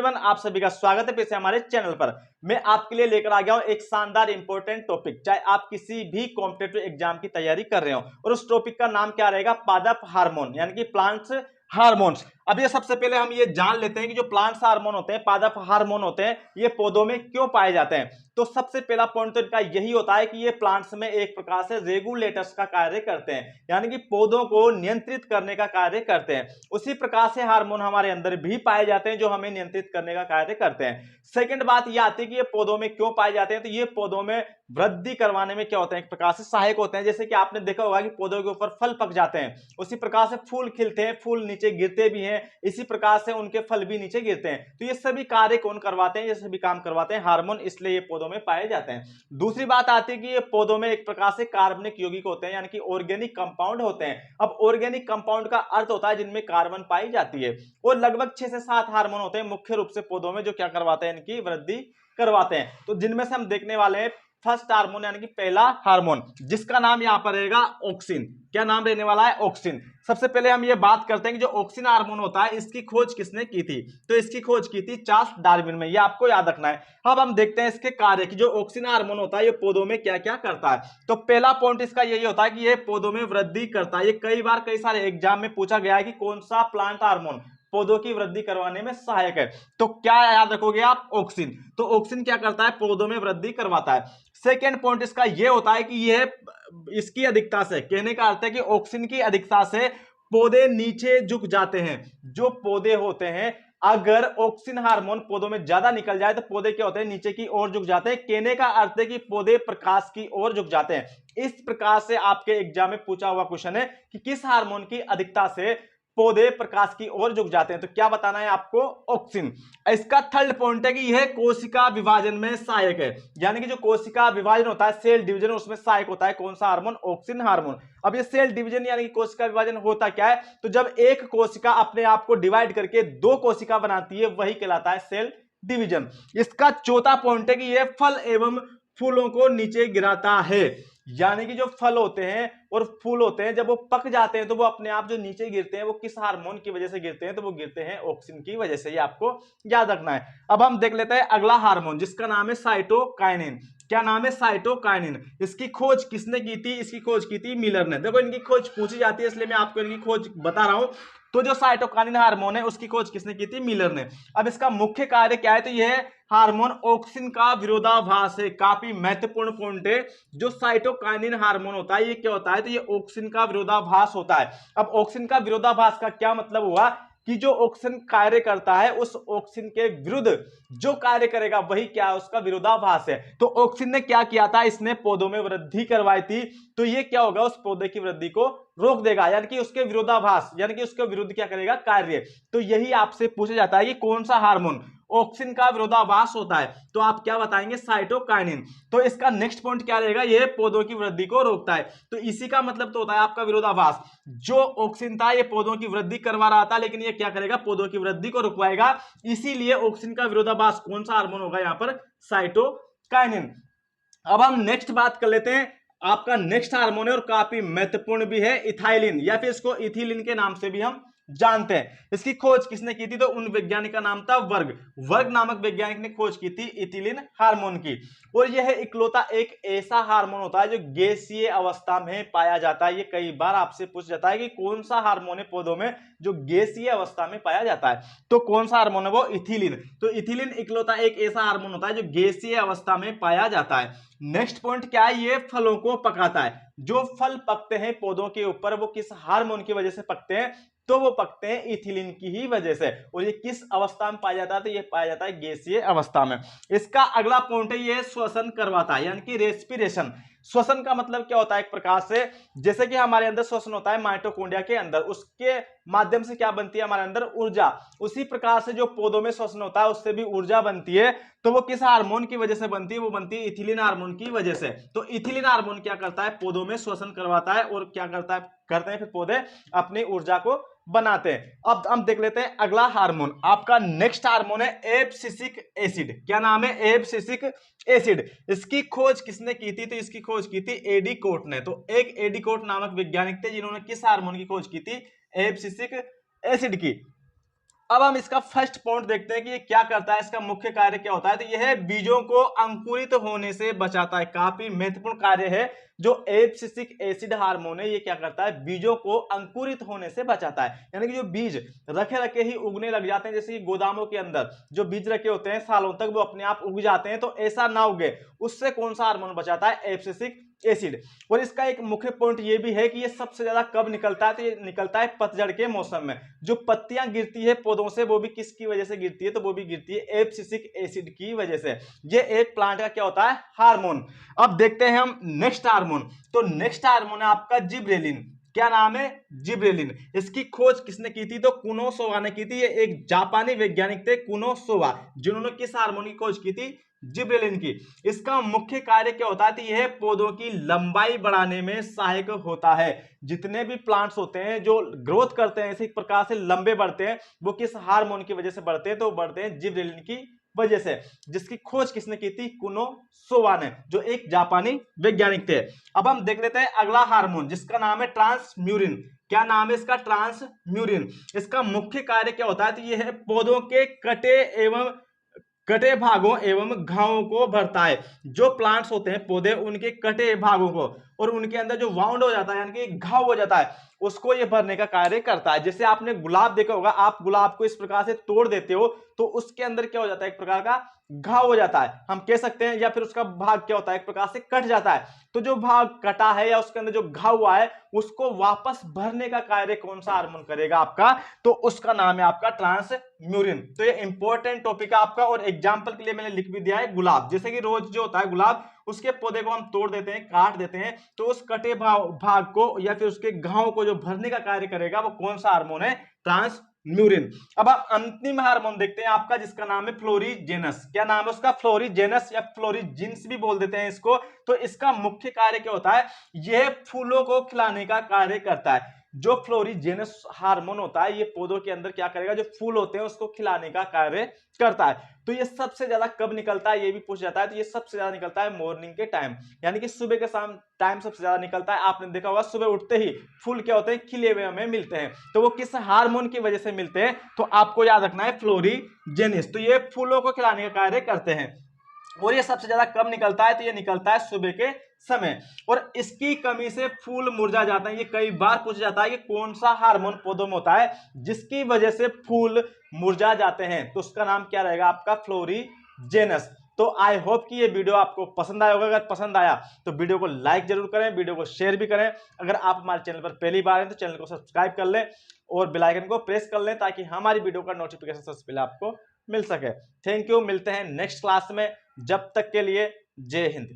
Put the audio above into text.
Everyone, आप सभी का स्वागत है फिर से हमारे चैनल पर। मैं आपके लिए लेकर आ गया हूं एक शानदार इंपॉर्टेंट टॉपिक। चाहे आप किसी भी कॉम्पिटिटिव एग्जाम की तैयारी कर रहे हो, और उस टॉपिक का नाम क्या रहेगा? पादप हार्मोन यानी कि प्लांट्स हार्मोन्स। अब ये सबसे पहले हम ये जान लेते हैं कि जो प्लांट्स हार्मोन होते हैं, पादप हार्मोन होते हैं, ये पौधों में क्यों पाए जाते हैं। तो सबसे पहला पॉइंट तो इनका यही होता है कि ये प्लांट्स में एक प्रकार से रेगुलेटर्स का कार्य करते हैं, यानी कि पौधों को नियंत्रित करने का कार्य करते हैं। उसी प्रकार से हार्मोन हमारे अंदर भी पाए जाते हैं जो हमें नियंत्रित करने का कार्य करते हैं। सेकंड बात यह आती है कि ये पौधों में क्यों पाए जाते हैं। तो ये पौधों में वृद्धि करवाने में क्या होते हैं, एक प्रकार से सहायक होते हैं। जैसे कि आपने देखा होगा कि पौधों के ऊपर फल पक जाते हैं, उसी प्रकार से फूल खिलते हैं, फूल नीचे गिरते भी हैं, इसी प्रकार से उनके फल भी नीचे गिरते हैं। तो ये सभी कार्य कौन करवाते हैं? ये सभी काम करवाते हैं हार्मोन, इसलिए ये पौधों में पाए जाते हैं। दूसरी बात आती है कि ये पौधों में एक प्रकार से कार्बनिक यौगिक होते हैं, यानी कि ऑर्गेनिक कंपाउंड होते हैं। अब ऑर्गेनिक कंपाउंड का अर्थ होता है जिनमें कार्बन पाई जाती है, और लगभग 6 से 7 हार्मोन होते हैं मुख्य रूप से पौधों में, जो क्या करवाते हैं, इनकी वृद्धि करवाते हैं। तो जिनमें से हम देखने वाले हैं फर्स्ट हार्मोन यानी कि पहला हार्मोन, जिसका नाम यहां पर रहेगा ऑक्सिन। क्या नाम रहने वाला है? ऑक्सिन। सबसे पहले हम ये बात करते हैं कि जो ऑक्सिन हार्मोन होता है, इसकी खोज किसने की थी? तो इसकी खोज की थी चार्ल्स डार्विन में, ये आपको याद रखना है। अब हम देखते हैं इसके कार्य की। जो ऑक्सिन हार्मोन होता है ये पौधों में क्या क्या करता है। तो पहला पॉइंट इसका यही होता है कि ये पौधों में वृद्धि करता है। ये कई बार कई सारे एग्जाम में पूछा गया है कि कौन सा प्लांट हार्मोन पौधों की वृद्धि करवाने में सहायक है। तो क्या याद रखोगे आप? ऑक्सिन। तो ऑक्सिन क्या करता है? पौधों में वृद्धि करवाता है। सेकेंड पॉइंट इसका यह होता है कि यह इसकी अधिकता से, कहने का अर्थ है कि ऑक्सिन की अधिकता से पौधे नीचे झुक जाते हैं। जो पौधे होते हैं, अगर ऑक्सिन हार्मोन पौधों में ज्यादा निकल जाए तो पौधे क्या होते हैं? नीचे की ओर झुक जाते हैं। कहने का अर्थ है कि पौधे प्रकाश की ओर झुक जाते हैं। इस प्रकार से आपके एग्जाम में पूछा हुआ क्वेश्चन है कि किस हार्मोन की अधिकता से पौधे प्रकाश की ओर झुक जाते हैं। तो क्या बताना है आपको? ऑक्सिन। इसका थर्ड पॉइंट है कि यह कोशिका विभाजन में सहायक है, यानी कि जो कोशिका विभाजन होता है, सेल डिवीजन, उसमें सहायक होता है कौन सा हार्मोन? Auxin hormone. अब ये सेल डिवीजन यानी कि कोशिका विभाजन होता क्या है? तो जब एक कोशिका अपने आप को डिवाइड करके 2 कोशिका बनाती है, वही कहलाता है सेल डिवीजन। इसका चौथा पॉइंट है कि यह फल एवं फूलों को नीचे गिराता है, यानी कि जो फल होते हैं और फूल होते हैं, जब वो पक जाते हैं तो वो अपने आप जो नीचे गिरते हैं, वो किस हार्मोन की वजह से गिरते हैं? तो वो गिरते हैं ऑक्सिन की वजह से। ये आपको याद रखना है। अब हम देख लेते हैं अगला हार्मोन, जिसका नाम है साइटोकाइनिन। क्या नाम है? साइटोकाइनिन। इसकी खोज किसने की थी? इसकी खोज की थी मिलर ने। देखो, इनकी खोज पूछी जाती है, इसलिए मैं आपको इनकी खोज बता रहा हूं। तो जो साइटोकाइनिन हार्मोन है, उसकी खोज किसने की थी? मिलर ने। अब इसका मुख्य कार्य क्या है? तो यह हार्मोन ऑक्सिन का विरोधाभास है। काफी महत्वपूर्ण पॉइंट है। जो साइटोकाइनिन हार्मोन होता है, ये क्या होता है? तो ये ऑक्सिन का विरोधाभास होता है। अब ऑक्सिन का विरोधाभास का क्या मतलब हुआ कि जो ऑक्सिन कार्य करता है, उस ऑक्सिन के विरुद्ध जो कार्य करेगा वही क्या है? उसका विरोधाभास है। तो ऑक्सिन ने क्या किया था? इसने पौधों में वृद्धि करवाई थी। तो ये क्या होगा? उस पौधे की वृद्धि को रोक देगा, यानी कि उसके विरोधाभास, यानी कि उसके विरुद्ध क्या करेगा? कार्य। तो यही आपसे पूछा जाता है कि कौन सा हार्मोन ऑक्सिन का विरोधाभास होता है। तो आप क्या बताएंगे? साइटोकाइनिन। तो इसका नेक्स्ट पॉइंट क्या रहेगा? यह पौधों की वृद्धि को रोकता है। तो इसी का मतलब तो होता है आपका विरोधाभास। जो ऑक्सिन था, ये पौधों की वृद्धि करवा रहा था, लेकिन ये क्या करेगा? पौधों की वृद्धि को रुकवाएगा। इसीलिए ऑक्सिन का विरोधाभास कौन सा हार्मोन होगा यहां पर? साइटोकाइनिन। अब हम नेक्स्ट बात कर लेते हैं। आपका नेक्स्ट हार्मोन है और काफी महत्वपूर्ण भी है, इथाइलिन, या फिर इसको इथिलीन के नाम से भी हम जानते हैं। इसकी खोज किसने की थी? तो उन वैज्ञानिक का नाम था वर्ग। वर्ग नामक वैज्ञानिक ने खोज की थी इथिलीन हार्मोन की। और यह इकलौता एक ऐसा हार्मोन होता है जो गैसीय अवस्था में पाया जाता है। ये कई बार आपसे पूछ जाता है कि कौन सा हार्मोन है पौधों में जो गैसीय अवस्था में पाया जाता है। तो कौन सा हार्मोन है वो? इथिलीन। तो इथिलीन इकलौता एक ऐसा हार्मोन होता है जो गैसीय अवस्था में पाया जाता है। नेक्स्ट पॉइंट क्या है? ये फलों को पकाता है। जो फल पकते हैं पौधों के ऊपर, वो किस हार्मोन की वजह से पकते हैं? तो वो पकते हैं इथिलीन की ही वजह से। और ये किस अवस्था में पाया जाता है? तो ये पाया जाता है गैसीय अवस्था में। इसका अगला पॉइंट है, ये श्वसन करवाता है, यानी कि रेस्पिरेशन। श्वसन का मतलब क्या होता है? एक प्रकार से जैसे कि हमारे अंदर श्वसन होता है माइटोकॉन्ड्रिया के अंदर, उसके माध्यम से क्या बनती है हमारे अंदर? ऊर्जा। उसी प्रकार से जो पौधों में श्वसन होता है, उससे भी ऊर्जा बनती है। तो वो किस हार्मोन की वजह से बनती है? वो बनती है इथिलीन हार्मोन की वजह से। तो इथिलीन हार्मोन क्या करता है? पौधों में श्वसन करवाता है, और क्या करता है? करते हैं फिर पौधे अपनी ऊर्जा को बनाते हैं। अब हम देख लेते हैं अगला हार्मोन। आपका नेक्स्ट हार्मोन है एब्सिसिक एसिड। क्या नाम है? Abscisic acid. इसकी खोज किसने की थी? तो इसकी खोज की थी एडिकोट ने। तो एक एडिकोट नामक वैज्ञानिक थे जिन्होंने किस हार्मोन की खोज की थी? एब्सिसिक एसिड की। अब हम इसका फर्स्ट पॉइंट देखते हैं कि ये क्या करता है, इसका मुख्य कार्य क्या होता है। तो यह बीजों को अंकुरित होने से बचाता है, काफी महत्वपूर्ण कार्य है। जो एब्सिसिक एसिड हार्मोन है ये क्या करता है, बीजों को अंकुरित होने से बचाता है। यानी कि जो बीज रखे रखे ही उगने लग जाते हैं, जैसे कि गोदामों के अंदर जो बीज रखे होते हैं सालों तक वो अपने आप उग जाते हैं, तो ऐसा ना उगे उससे कौन सा हार्मोन बचाता है, एब्सिसिक एसिड। और इसका एक मुख्य पॉइंट ये भी है कि ये सबसे ज्यादा कब निकलता है, तो ये निकलता है पतझड़ के मौसम में। जो पत्तियां गिरती है पौधों से वो भी किसकी वजह से गिरती है, तो वो भी गिरती है एब्सिसिक एसिड की वजह से। ये एक प्लांट का क्या होता है, हार्मोन। अब देखते हैं हम नेक्स्ट हार्मोन। तो नेक्स्ट हार्मोन है आपका जिब्रेलिन। क्या नाम है, जिब्रेलिन। इसकी खोज किसने की थी, तो कुनोसोवा ने की थी। ये एक जापानी वैज्ञानिक थे कुनोसोवा, जिन्होंने किस हार्मोन की खोज की थी, जिब्रेलिन की। इसका मुख्य कार्य क्या होता है, तो यह पौधों की लंबाई बढ़ाने में सहायक होता है। जितने भी प्लांट्स होते हैं जो ग्रोथ करते हैं इसी प्रकार से लंबे बढ़ते हैं, वो किस हार्मोन की वजह से बढ़ते हैं, तो बढ़ते हैं जिब्रेलिन की वजह से, जिसकी खोज किसने की थी, कुनोसोवा ने, जो एक जापानी वैज्ञानिक थे। अब हम देख लेते हैं अगला हार्मोन जिसका नाम है ट्रांसम्यूरिन। क्या नाम है इसका, ट्रांसम्यूरिन। इसका मुख्य कार्य क्या होता है, तो यह है पौधों के कटे भागों एवं घावों को भरता है। जो प्लांट्स होते हैं पौधे, उनके कटे भागों को और उनके अंदर जो वाउंड हो जाता है यानी कि घाव हो जाता है, उसको ये भरने का कार्य करता है। जैसे आपने गुलाब देखा होगा, आप गुलाब को इस प्रकार से तोड़ देते हो तो उसके अंदर क्या हो जाता है, एक प्रकार का घाव हो जाता है, हम कह सकते हैं, या फिर उसका भाग क्या होता है, एक प्रकार से कट जाता है। तो जो भाग कटा है या उसके अंदर जो घाव हुआ है उसको वापस भरने का कार्य कौन सा हार्मोन करेगा आपका, तो उसका नाम है आपका ट्रांसम्यूरिन। तो ये इंपॉर्टेंट टॉपिक है आपका, और एग्जांपल के लिए मैंने लिख भी दिया है गुलाब। जैसे कि रोज जो होता है गुलाब, उसके पौधे को हम तोड़ देते हैं, काट देते हैं, तो उस कटे भाग को या फिर उसके घाव को जो भरने का कार्य करेगा वो कौन सा हार्मोन है, ट्रांसम्यूरिन। अब आप अंतिम हार्मोन देखते हैं आपका जिसका नाम है फ्लोरीजेनस। क्या नाम है उसका, फ्लोरीजेनस या फ्लोरीजिन्स भी बोल देते हैं इसको। तो इसका मुख्य कार्य क्या होता है, यह फूलों को खिलाने का कार्य करता है। जो फ्लोरीजेनस हार्मोन होता है ये पौधों के अंदर क्या करेगा, जो फूल होते हैं उसको खिलाने का कार्य करता है। तो ये सबसे ज्यादा कब निकलता है, ये भी पूछ जाता है। तो ये सबसे ज्यादा निकलता है मॉर्निंग के टाइम, यानी कि सुबह के शाम टाइम सबसे ज्यादा निकलता है। आपने देखा होगा सुबह उठते ही फूल क्या होते हैं, खिले हुए हमें मिलते हैं। तो वो किस हार्मोन की वजह से मिलते हैं, तो आपको याद रखना है फ्लोरीजेनिस। तो ये फूलों को खिलाने का कार्य करते हैं। और ये सबसे ज्यादा कब निकलता है, तो ये निकलता है सुबह के समय। और इसकी कमी से फूल मुरझा जाते हैं। ये कई बार पूछा जाता है कि कौन सा हार्मोन पौधों में होता है जिसकी वजह से फूल मुरझा जाते हैं, तो उसका नाम क्या रहेगा आपका, फ्लोरीजेनस। तो आई होप कि ये वीडियो आपको पसंद आया होगा। अगर पसंद आया तो वीडियो को लाइक जरूर करें, वीडियो को शेयर भी करें। अगर आप हमारे चैनल पर पहली बार हैं तो चैनल को सब्सक्राइब कर लें और बेल आइकन को प्रेस कर लें ताकि हमारी वीडियो का नोटिफिकेशन सबसे पहले आपको मिल सके। थैंक यू, मिलते हैं नेक्स्ट क्लास में। जब तक के लिए जय हिंद।